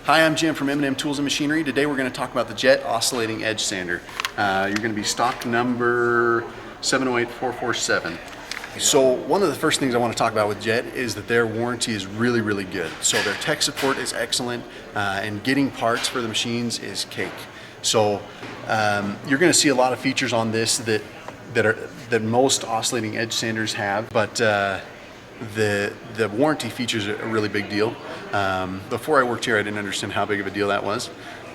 Hi, I'm Jim from M&M Tools and Machinery. Today we're going to talk about the Jet Oscillating Edge Sander. You're going to be stock number 708447. So one of the first things I want to talk about with Jet is that their warranty is really, really good. So their tech support is excellent, and getting parts for the machines is cake. So you're going to see a lot of features on this that most oscillating edge sanders have, but the warranty features are a really big deal. Before I worked here, I didn't understand how big of a deal that was,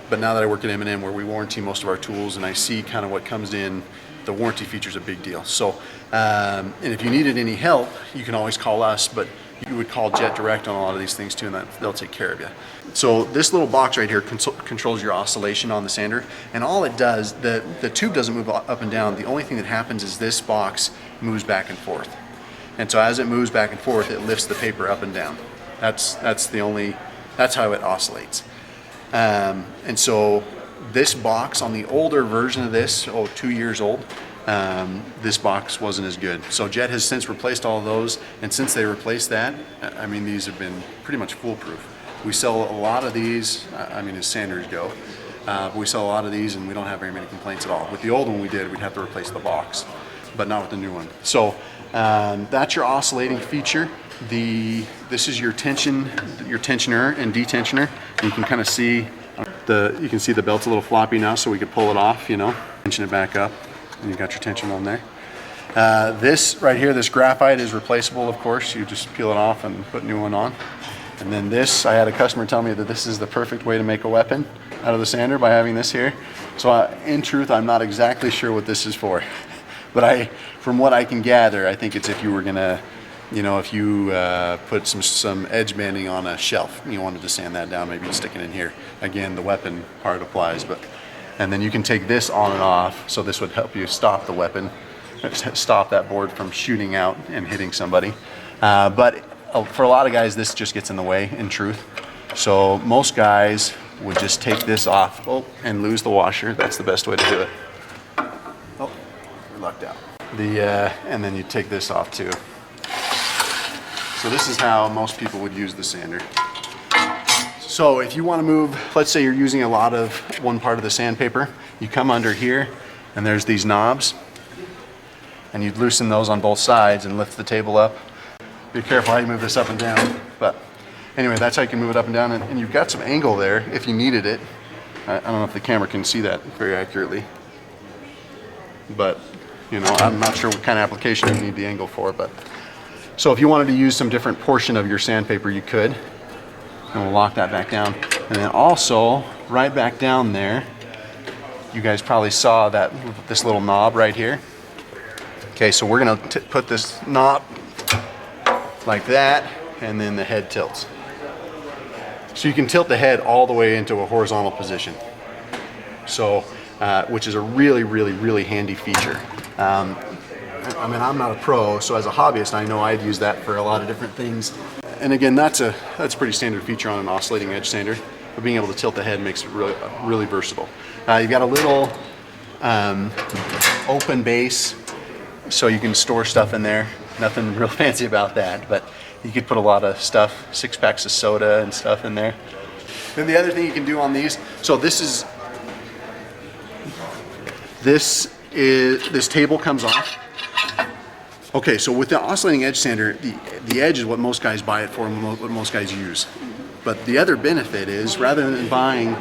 but now that I work at M&M, where we warranty most of our tools, and I see kind of what comes in, the warranty feature is a big deal. So, and if you needed any help, you can always call us, but you would call Jet Direct on a lot of these things too, and they'll take care of you. So this little box right here controls your oscillation on the sander, and all it does, the tube doesn't move up and down. The only thing that happens is this box moves back and forth. And so as it moves back and forth, it lifts the paper up and down. That's how it oscillates. And so this box on the older version of this, 2 years old, this box wasn't as good. So Jet has since replaced all of those, and since they replaced that, I mean, these have been pretty much foolproof. We sell a lot of these, I mean, as sanders go, but we sell a lot of these and we don't have very many complaints at all. With the old one we did, we'd have to replace the box, but not with the new one. So that's your oscillating feature. This is your tensioner and detensioner. You can kind of see the belt's a little floppy now, so we could pull it off, you know, tension it back up, and you got your tension on there. This right here, this graphite is replaceable, of course. You just peel it off and put a new one on. And then this, I had a customer tell me that this is the perfect way to make a weapon out of the sander by having this here. So in truth, I'm not exactly sure what this is for. But from what I can gather, I think it's if you were gonna, you know, if you put some edge banding on a shelf and you wanted to sand that down, maybe you'd stick it in here. Again, the weapon part applies, and then you can take this on and off, so this would help you stop the weapon, stop that board from shooting out and hitting somebody. But for a lot of guys, this just gets in the way, in truth. So most guys would just take this off and lose the washer. That's the best way to do it. Oh, we're locked out. And then you take this off too. So this is how most people would use the sander. So if you want to move, let's say you're using a lot of one part of the sandpaper, you come under here and there's these knobs, and you'd loosen those on both sides and lift the table up. Be careful how you move this up and down, but anyway, that's how you can move it up and down, and you've got some angle there if you needed it. I don't know if the camera can see that very accurately, but you know, I'm not sure what kind of application you need the angle for, but so if you wanted to use some different portion of your sandpaper, you could, and we'll lock that back down. And then also, right back down there, you guys probably saw this little knob right here. Okay, so we're gonna put this knob like that, and then the head tilts. So you can tilt the head all the way into a horizontal position. So, which is a really, really, really handy feature. I mean, I'm not a pro, so as a hobbyist, I know I'd use that for a lot of different things. And again, that's a pretty standard feature on an oscillating edge sander, but being able to tilt the head makes it really, really versatile. You've got a little open base, so you can store stuff in there. Nothing real fancy about that, but you could put a lot of stuff, 6 packs of soda and stuff in there. Then the other thing you can do on these, so this table comes off. Okay, so with the oscillating edge sander, the edge is what most guys buy it for and what most guys use. But the other benefit is, rather than buying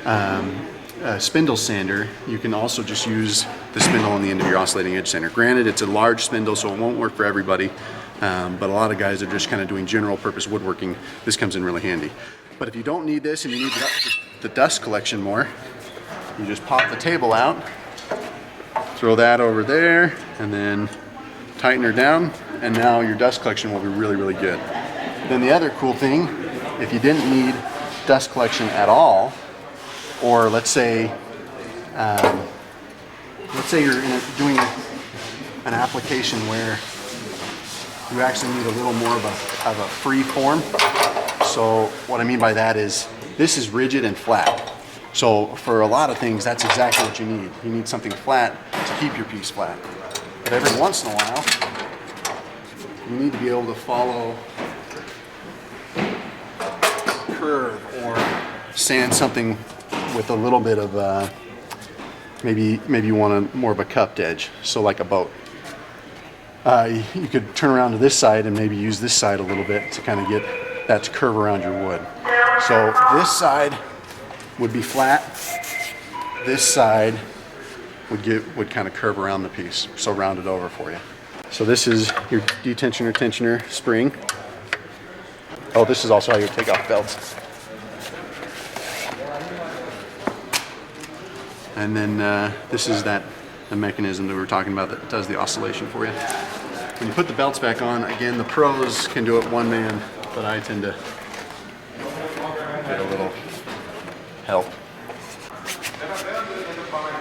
a spindle sander, you can also just use the spindle on the end of your oscillating edge sander. Granted, it's a large spindle, so it won't work for everybody, but a lot of guys are just kind of doing general purpose woodworking. This comes in really handy. But if you don't need this and you need the dust collection more, you just pop the table out, throw that over there, and then tighten her down, and now your dust collection will be really, really good. Then the other cool thing, if you didn't need dust collection at all, or let's say you're doing an application where you actually need a little more of a free form. So what I mean by that is, this is rigid and flat. So for a lot of things, that's exactly what you need. You need something flat to keep your piece flat. But every once in a while, you need to be able to follow curve or sand something with a little bit of maybe you want more of a cupped edge, so like a boat. You could turn around to this side and maybe use this side a little bit to kind of get that to curve around your wood. So this side would be flat. This side would kind of curve around the piece, so round it over for you. So this is your detensioner tensioner spring. Oh, this is also how you take off belts. And then this is the mechanism that we were talking about that does the oscillation for you. When you put the belts back on, again, the pros can do it one man, but I tend to get a little help.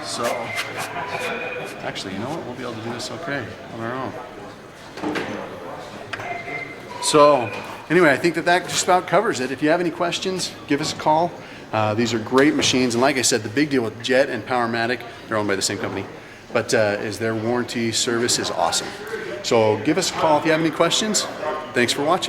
So, actually, you know what? We'll be able to do this okay on our own. So, anyway, I think that just about covers it. If you have any questions, give us a call. These are great machines, and like I said, the big deal with Jet and Powermatic, they're owned by the same company, but is their warranty service is awesome. So give us a call if you have any questions. Thanks for watching.